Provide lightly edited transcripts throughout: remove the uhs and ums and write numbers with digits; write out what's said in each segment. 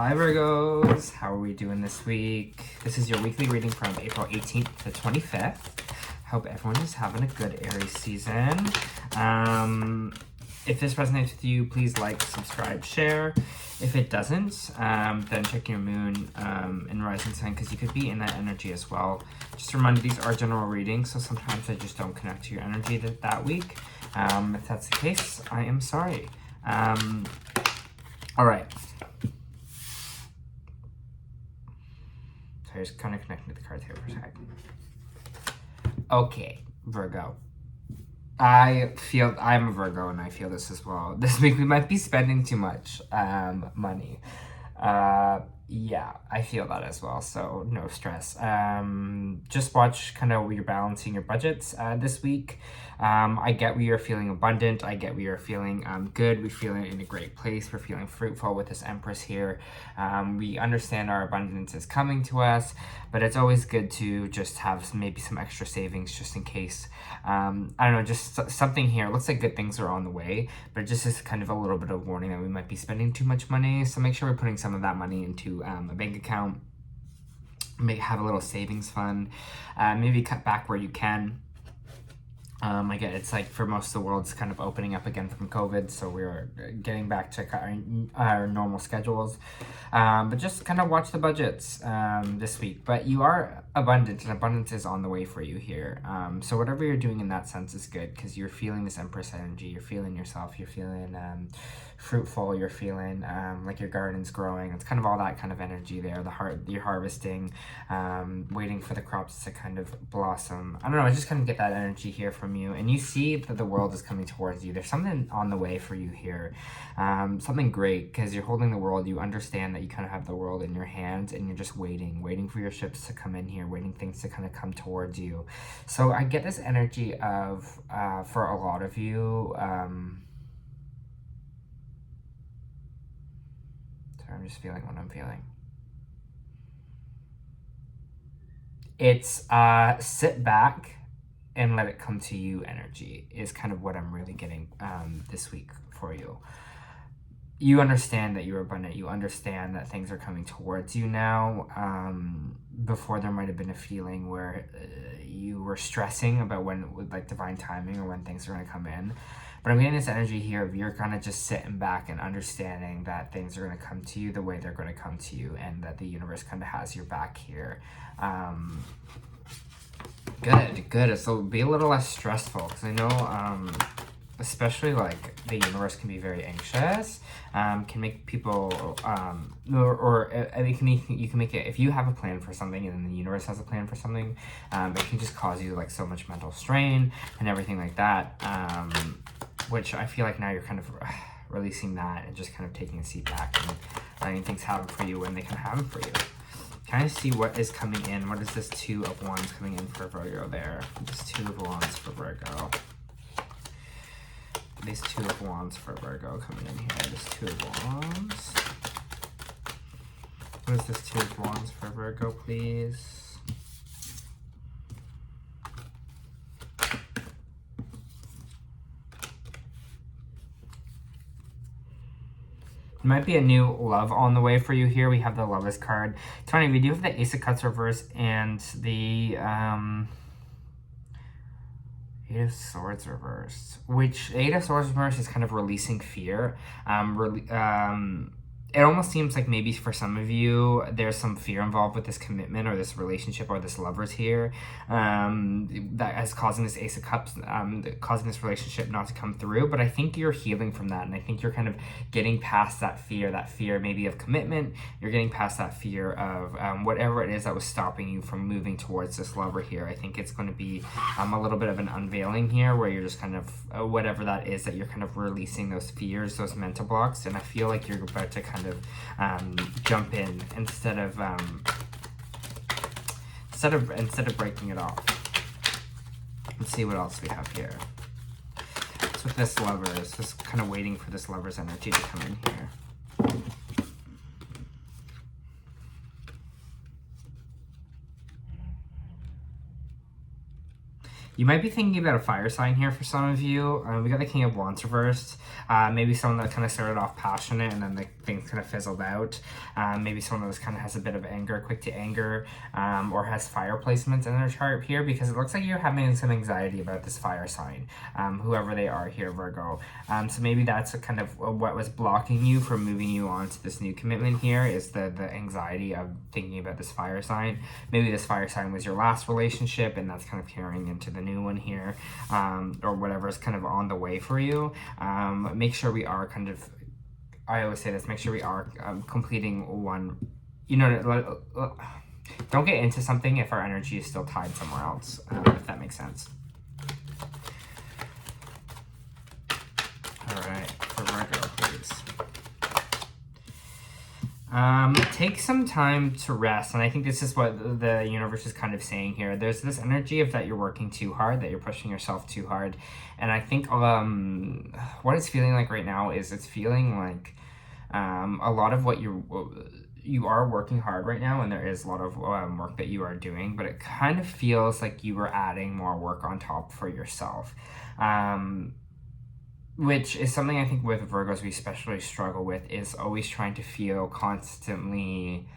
Hi Virgos, how are we doing this week? This is your weekly reading from April 18th to 25th. Hope everyone is having a good Aries season. If this resonates with you, please like, subscribe, share. If it doesn't, then check your moon and rising sign because you could be in that energy as well. Just a reminder, these are general readings, so sometimes I just don't connect to your energy that week. If that's the case, I am sorry. All right. So I just kind of connecting to the cards here for a second. Okay, Virgo. I'm a Virgo and I feel this as well. This week we might be spending too much money. Yeah, I feel that as well, so no stress. Just watch kind of where you're balancing your budgets this week. I get we are feeling abundant. I get we are feeling good. We're feeling in a great place. We're feeling fruitful with this Empress here. We understand our abundance is coming to us, but it's always good to just have maybe some extra savings just in case. I don't know, just something here. It looks like good things are on the way, but it just is kind of a little bit of warning that we might be spending too much money. So make sure we're putting some of that money into a bank account. Have a little savings fund. Maybe cut back where you can. I get it's like for most of the world, it's kind of opening up again from COVID, so we're getting back to our normal schedules. But just kind of watch the budgets this week. But you are abundant, and abundance is on the way for you here. So whatever you're doing in that sense is good because you're feeling this Empress energy. You're feeling yourself. You're feeling fruitful. You're feeling like your garden's growing. It's kind of all that kind of energy there. You're harvesting, waiting for the crops to kind of blossom. I don't know. I just kind of get that energy here from you, and you see that the world is coming towards you. There's something on the way for you here, something great because you're holding the world. You understand that you kind of have the world in your hands, and you're just waiting for your ships to come in here, waiting things to kind of come towards you. So I get this energy of for a lot of you. Sorry, I'm just feeling what I'm feeling. It's sit back and let it come to you energy is kind of what I'm really getting this week for you. You understand that you're abundant. You understand that things are coming towards you now. Before there might have been a feeling where you were stressing about when with like divine timing or when things are going to come in. But I'm getting this energy here of you're kind of just sitting back and understanding that things are going to come to you the way they're going to come to you, and that the universe kind of has your back here. Good. So be a little less stressful because I know, especially like the universe can be very anxious, can make people, you can make it, if you have a plan for something and then the universe has a plan for something, it can just cause you like so much mental strain and everything like that, which I feel like now you're kind of releasing that and just kind of taking a seat back and letting things happen for you when they can happen for you. Kind of see what is coming in. What is this Two of Wands coming in for Virgo there? This Two of Wands for Virgo. These Two of Wands for Virgo coming in here. This Two of Wands. What is this Two of Wands for Virgo, please? Might be a new love on the way for you here. We have the Lovers card. It's funny, we do have the Ace of Cups reverse and the Eight of Swords reversed. Which Eight of Swords reversed is kind of releasing fear. It almost seems like maybe for some of you, there's some fear involved with this commitment or this relationship or this lovers here that is causing this Ace of Cups, causing this relationship not to come through. But I think you're healing from that. And I think you're kind of getting past that fear maybe of commitment. You're getting past that fear of whatever it is that was stopping you from moving towards this lover here. I think it's going to be a little bit of an unveiling here where you're just kind of, whatever that is, that you're kind of releasing those fears, those mental blocks. And I feel like you're about to kind of jump in instead of breaking it off. Let's see what else we have here. So with this lovers, just kind of waiting for this lovers energy to come in here. You might be thinking about a fire sign here for some of you. We got the King of Wands reversed. Maybe someone that kind of started off passionate and then the things kind of fizzled out. Maybe someone that kind of has a bit of anger, quick to anger, or has fire placements in their chart here, because it looks like you're having some anxiety about this fire sign, whoever they are here, Virgo. So maybe that's kind of what was blocking you from moving you on to this new commitment here, is the anxiety of thinking about this fire sign. Maybe this fire sign was your last relationship and that's kind of carrying into the new one here, or whatever is kind of on the way for you. Make sure we are kind of, I always say this, make sure we are completing one, you know, don't get into something if our energy is still tied somewhere else, if that makes sense. All right, for Virgo, please. Take some time to rest, and I think this is what the universe is kind of saying here. There's this energy of that you're working too hard, that you're pushing yourself too hard, and I think what it's feeling like right now is it's feeling like a lot of what you are working hard right now, and there is a lot of work that you are doing, but it kind of feels like you are adding more work on top for yourself. Which is something I think with Virgos we especially struggle with, is always trying to feel constantly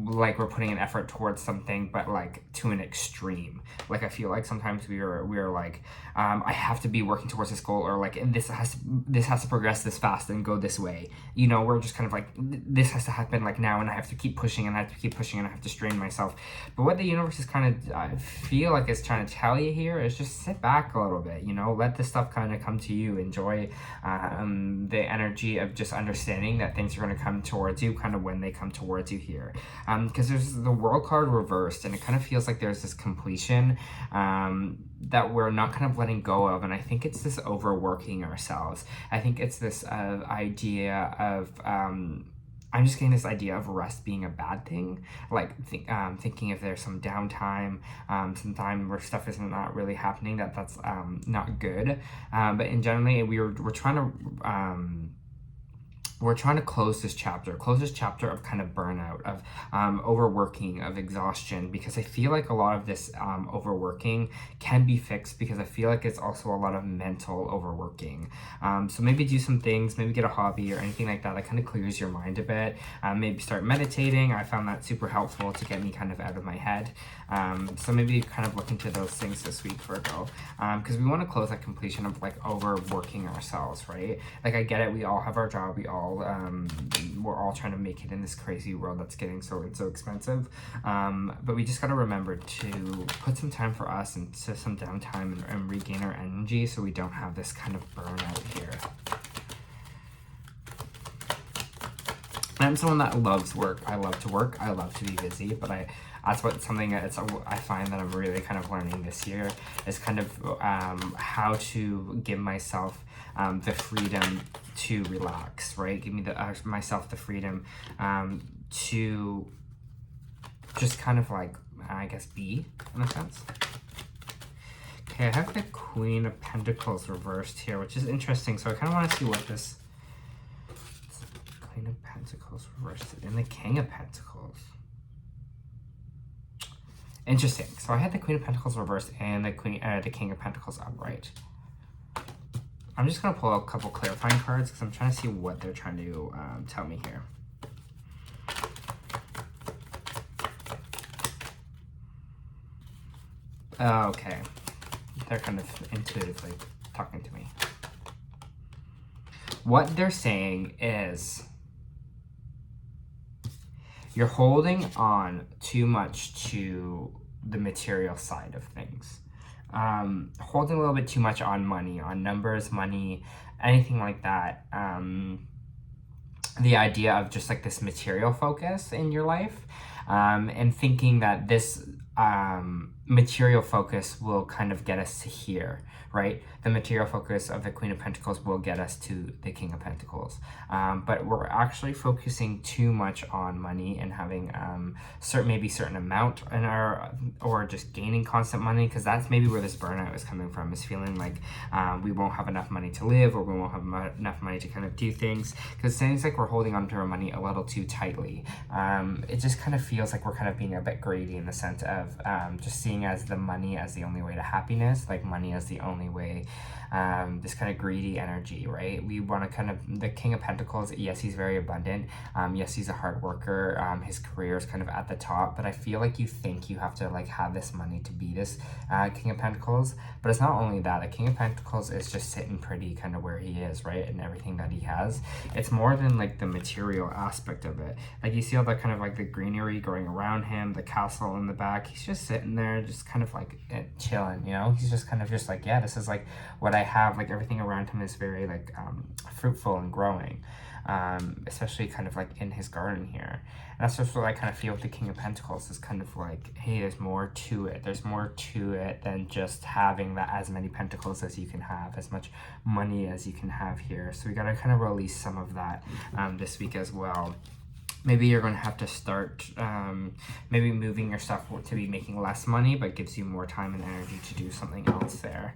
like we're putting an effort towards something, but like to an extreme. Like I feel like sometimes we're like, I have to be working towards this goal, or like this has to progress this fast and go this way. You know, we're just kind of like, this has to happen like now, and I have to keep pushing, and I have to keep pushing, and I have to strain myself. But what the universe is kind of, I feel like it's trying to tell you here is just sit back a little bit. You know, let this stuff kind of come to you. Enjoy the energy of just understanding that things are going to come towards you kind of when they come towards you here, because there's the World card reversed, and it kind of feels like there's this completion that we're not kind of letting go of. And I think it's this overworking ourselves. I think it's this idea of I'm just getting this idea of rest being a bad thing, like thinking if there's some downtime, some time where stuff is not really happening, that's not good. But in generally, we're trying to close this chapter of kind of burnout, of overworking, of exhaustion, because I feel like a lot of this overworking can be fixed, because I feel like it's also a lot of mental overworking. So maybe do some things, maybe get a hobby or anything like that kind of clears your mind a bit. Maybe start meditating. I found that super helpful to get me kind of out of my head. So maybe kind of look into those things this week, Virgo, because we want to close that completion of like overworking ourselves, right? Like I get it, we all have our job, we're all trying to make it in this crazy world that's getting so expensive, but we just got to remember to put some time for us and to some downtime and regain our energy, so we don't have this kind of burnout here. I'm someone that loves work. I love to work. I love to be busy, but that's something that I find that I'm really kind of learning this year, is kind of how to give myself the freedom to relax, right? Give me myself the freedom to just kind of like, I guess, be, in a sense. Okay, I have the Queen of Pentacles reversed here, which is interesting. So I kind of want to see what this Queen of Pentacles reversed and the King of Pentacles. Interesting. So I had the Queen of Pentacles reversed and the King of Pentacles upright. I'm just going to pull out a couple clarifying cards because I'm trying to see what they're trying to tell me here. Okay. They're kind of intuitively talking to me. What they're saying is you're holding on too much to the material side of things. Holding a little bit too much on money, on numbers, money, anything like that. The idea of just like this material focus in your life, and thinking that this material focus will kind of get us to here, right? The material focus of the Queen of Pentacles will get us to the King of Pentacles. But we're actually focusing too much on money and having certain amount in our, or just gaining constant money, because that's maybe where this burnout is coming from, is feeling like we won't have enough money to live, or we won't have enough money to kind of do things, because it seems like we're holding on to our money a little too tightly. It just kind of feels like we're kind of being a bit greedy in the sense of just seeing seeing as the money as the only way to happiness, like money as the only way, this kind of greedy energy, right? We want to kind of, the King of Pentacles, yes, he's very abundant. Yes, he's a hard worker. His career is kind of at the top, but I feel like you think you have to like have this money to be this King of Pentacles. But it's not only that. The King of Pentacles is just sitting pretty kind of where he is, right? And everything that he has. It's more than like the material aspect of it. Like you see all that kind of like the greenery growing around him, the castle in the back. He's just sitting there, just kind of like chilling, you know? He's just kind of just like, yeah, this is like what I have. Like everything around him is very like fruitful and growing. Especially kind of like in his garden here. And that's just what I kind of feel with the King of Pentacles, is kind of like, hey, there's more to it. There's more to it than just having that as many pentacles as you can have, as much money as you can have here. So we got to kind of release some of that this week as well. Maybe you're going to have to start maybe moving your stuff to be making less money, but gives you more time and energy to do something else there.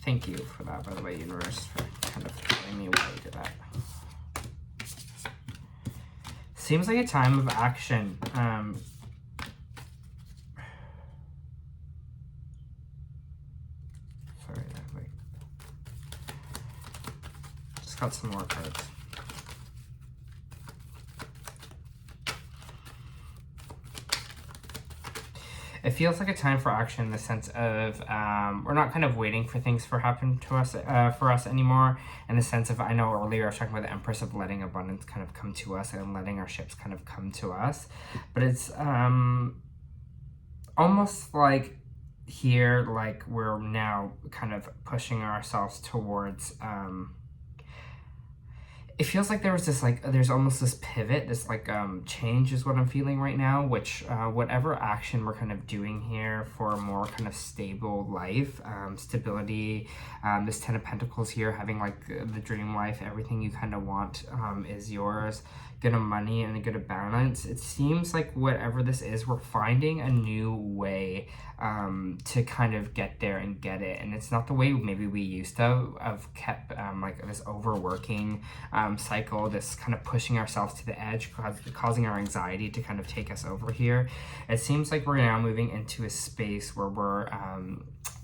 Thank you for that, by the way, universe, for kind of telling me why you did that. Seems like a time of action. Sorry, wait. Just got some more cards. It feels like a time for action in the sense of we're not kind of waiting for things to happen to us for us anymore. In the sense of, I know earlier I was talking about the Empress, of letting abundance kind of come to us and letting our ships kind of come to us. But it's almost like here, like we're now kind of pushing ourselves towards it feels like there was this like, there's almost this pivot, this like change is what I'm feeling right now, which whatever action we're kind of doing here for a more kind of stable life, stability, this 10 of Pentacles here, having like the dream life, everything you kind of want is yours, good of money and a good of balance. It seems like whatever this is, we're finding a new way to kind of get there and get it. And it's not the way maybe we used to have kept like this overworking cycle, this kind of pushing ourselves to the edge, causing our anxiety to kind of take us over here. It seems like we're now moving into a space where we're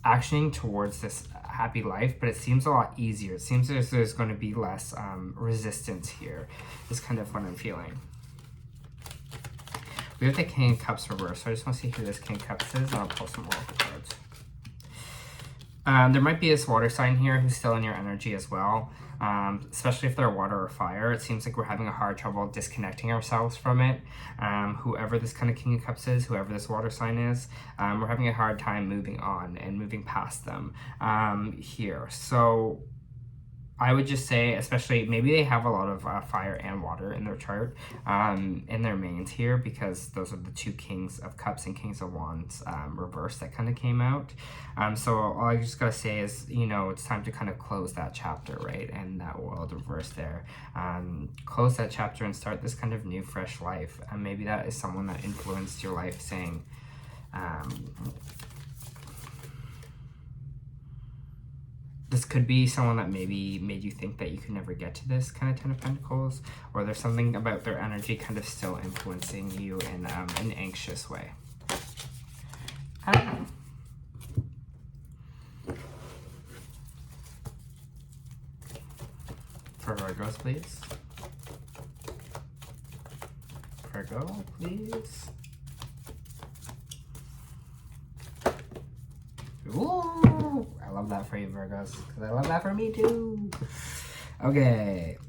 actioning towards this happy life, but it seems a lot easier. It seems as there's going to be less resistance here, is kind of what I'm feeling. We have the King of Cups reversed, so I just want to see who this King of Cups is, and I'll pull some oracle cards. There might be this water sign here who's still in your energy as well, especially if they're water or fire. It seems like we're having a hard trouble disconnecting ourselves from it. Whoever this kind of King of Cups is, whoever this water sign is, we're having a hard time moving on and moving past them here. So I would just say, especially maybe they have a lot of fire and water in their chart, in their mains here, because those are the two Kings of Cups and Kings of Wands reversed that kind of came out. So all I just gotta say is, you know, it's time to kind of close that chapter, right? And that world reversed there. Close that chapter and start this kind of new, fresh life. And maybe that is someone that influenced your life, saying, this could be someone that maybe made you think that you could never get to this kind of 10 of Pentacles, or there's something about their energy kind of still influencing you in an anxious way. I don't know. For Virgos, please. Virgo, please. Ooh, I love that for you, Virgos, because I love that for me too. Okay.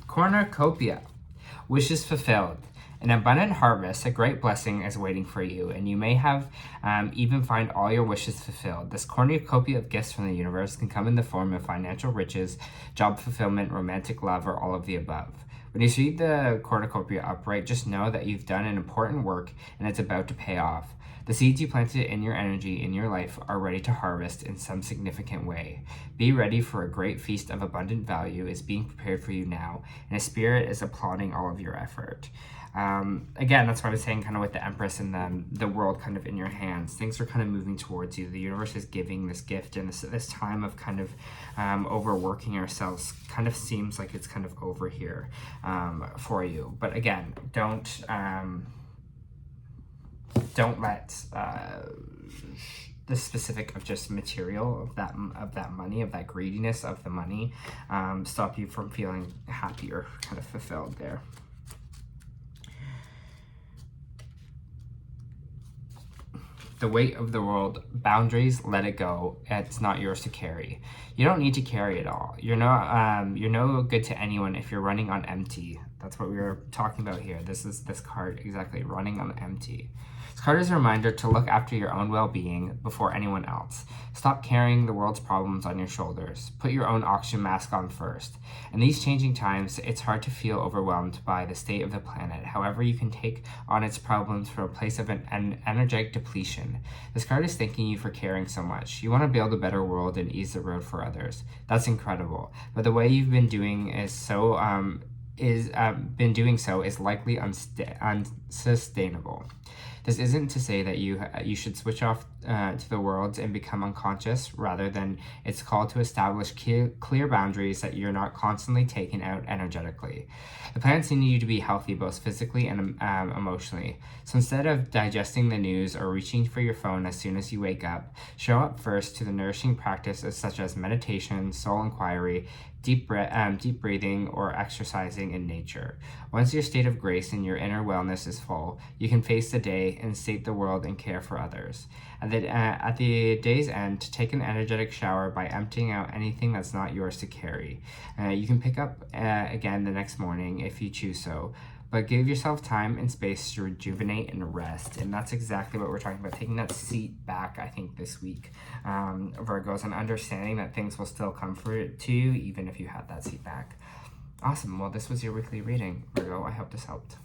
Cornucopia. Wishes fulfilled. An abundant harvest, a great blessing is waiting for you, and you may have even find all your wishes fulfilled. This cornucopia of gifts from the universe can come in the form of financial riches, job fulfillment, romantic love, or all of the above. When you see the cornucopia upright, just know that you've done an important work and it's about to pay off. The seeds you planted in your energy, in your life, are ready to harvest in some significant way. Be ready, for a great feast of abundant value is being prepared for you now, and a spirit is applauding all of your effort. Again, that's what I was saying, kind of with the Empress and the world kind of in your hands. Things are kind of moving towards you. The universe is giving this gift, and this time of kind of overworking ourselves kind of seems like it's kind of over here for you. But again, don't don't let the specific of just material of that money, of that greediness of the money, stop you from feeling happy or kind of fulfilled there. The weight of the world, boundaries, let it go. It's not yours to carry. You don't need to carry it all. You're no good to anyone if you're running on empty. That's what we were talking about here. This is this card exactly, running on empty. This card is a reminder to look after your own well-being before anyone else. Stop carrying the world's problems on your shoulders. Put your own oxygen mask on first. In these changing times, it's hard to feel overwhelmed by the state of the planet. However, you can take on its problems from a place of an energetic depletion. This card is thanking you for caring so much. You want to build a better world and ease the road for others. That's incredible. But the way you've been doing is likely unsustainable. This isn't to say that you should switch off to the world and become unconscious. Rather than it's called to establish clear boundaries that you're not constantly taken out energetically. The planets need you to be healthy both physically and emotionally. So instead of digesting the news or reaching for your phone as soon as you wake up, show up first to the nourishing practices such as meditation, soul inquiry, deep breathing, or exercising in nature. Once your state of grace and your inner wellness is full, you can face the day and state the world and care for others. At the day's end, take an energetic shower by emptying out anything that's not yours to carry. You can pick up again the next morning if you choose so, but give yourself time and space to rejuvenate and rest. And that's exactly what we're talking about, taking that seat back, I think, this week, Virgos, and understanding that things will still come to you even if you had that seat back. Awesome. Well, this was your weekly reading, Virgo. I hope this helped.